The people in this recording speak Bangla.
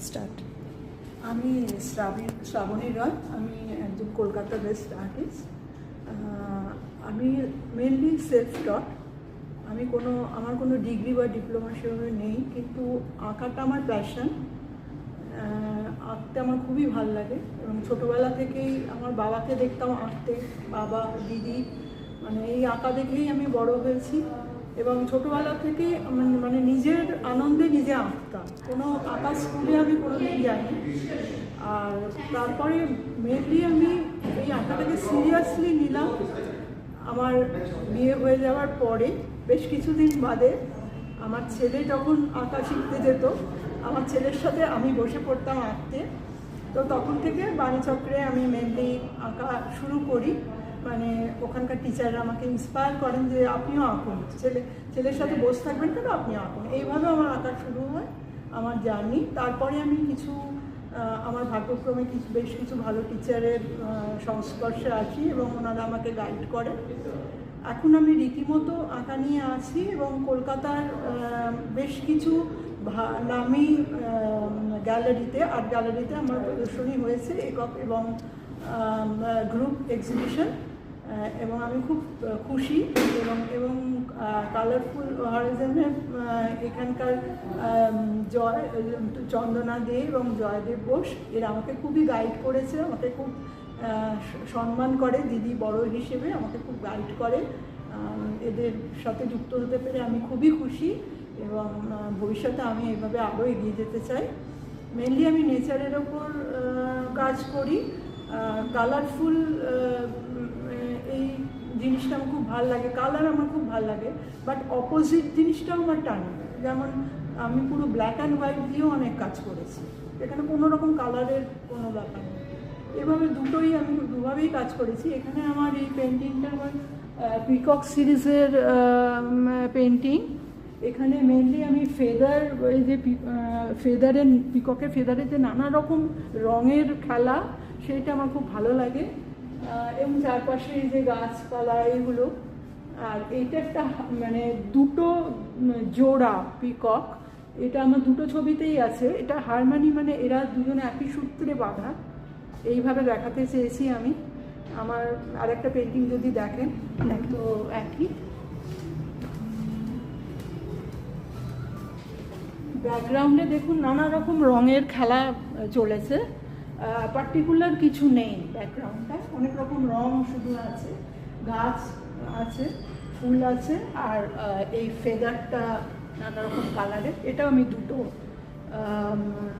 স্টার্ট। আমি শ্রাবণী রয়। আমি একজন কলকাতা বেস্ট আর্টিস্ট। আমি মেনলি সেলফ টট। আমার কোনো ডিগ্রি বা ডিপ্লোমা সেভাবে নেই, কিন্তু আঁকাটা আমার প্যাশন। আঁকতে আমার খুবই ভালো লাগে এবং ছোটোবেলা থেকেই আমার বাবাকে দেখতাম আঁকতে, বাবা দিদি, মানে এই আঁকা দেখেই আমি বড় হয়েছি এবং ছোটোবেলা থেকে মানে নিজের আনন্দে নিজে আঁকতাম। কোনো আঁকা স্কুলে আমি কোনোদিন যাইনি। আর তারপরে মেনলি আমি এই আঁকাটাকে সিরিয়াসলি নিলাম আমার বিয়ে হয়ে যাওয়ার পরে। বেশ কিছুদিন বাদে আমার ছেলে যখন আঁকা শিখতে যেত, আমার ছেলের সাথে আমি বসে পড়তাম আঁকতে। তো তখন থেকে বাণীচক্রে আমি মেনলি আঁকা শুরু করি। মানে ওখানকার টিচাররা আমাকে ইন্সপায়ার করেন যে আপনিও আঁকুন, ছেলের সাথে বসে থাকবেন কেন, আপনিও আঁকুন। এইভাবে আমার আঁকা শুরু হয়, আমার জার্নি। তারপরে আমি আমার ভাগ্যক্রমে বেশ কিছু ভালো টিচারের সংস্পর্শে আসি এবং ওনারা আমাকে গাইড করেন। এখন আমি রীতিমতো আঁকা নিয়ে আছি এবং কলকাতার বেশ কিছু নামি গ্যালারিতে, আর্ট গ্যালারিতে আমার প্রদর্শনী হয়েছে, একক এবং গ্রুপ এক্সিবিশন। এবং আমি খুব খুশি এবং কালারফুল হরাইজনে এখানকার চন্দনা দে এবং জয়দেব বোস এরা আমাকে খুবই গাইড করেছে, আমাকে খুব সম্মান করে, দিদি বড় হিসেবে আমাকে খুব গাইড করে। এদের সাথে যুক্ত হতে পেরে আমি খুবই খুশি এবং ভবিষ্যতে আমি এইভাবে আরও এগিয়ে যেতে চাই। মেনলি আমি নেচারের ওপর কাজ করি। কালারফুল এই জিনিসটা আমার খুব ভালো লাগে, কালার আমার খুব ভালো লাগে, বাট অপোজিট জিনিসটাও আমার টানে। যেমন আমি পুরো ব্ল্যাক অ্যান্ড হোয়াইট দিয়েও অনেক কাজ করেছি, এখানে কোনো রকম কালারের কোনো ব্যাপার নেই। এভাবে আমি দুভাবেই কাজ করেছি। এখানে আমার এই পেন্টিংটা আমার পিকক সিরিজের পেন্টিং। এখানে মেনলি আমি ফেদার, এই যে পিককের ফেদারের যে নানা রকম রঙের খেলা, সেইটা আমার খুব ভালো লাগে। এবং চারপাশে এই যে গাছপালা এইগুলো। আর এইটা একটা মানে দুটো জোড়া পিকক, এটা আমার দুটো ছবিতেই আছে। এটা হারমানি, মানে এরা দুজনে একই সূত্রে বাঁধা, এইভাবে দেখাতে চেয়েছি আমি। আমার আরেকটা পেন্টিং যদি দেখেন তো একই। ব্যাকগ্রাউন্ডে দেখুন নানা রকম রঙের খেলা চলেছে, পার্টিকুলার কিছু নেই। ব্যাকগ্রাউন্ডটা অনেক রকম রং শুধু আছে, গাছ আছে, ফুল আছে, আর এই ফেদারটা নানা রকম কালারের। এটা আমি দুটো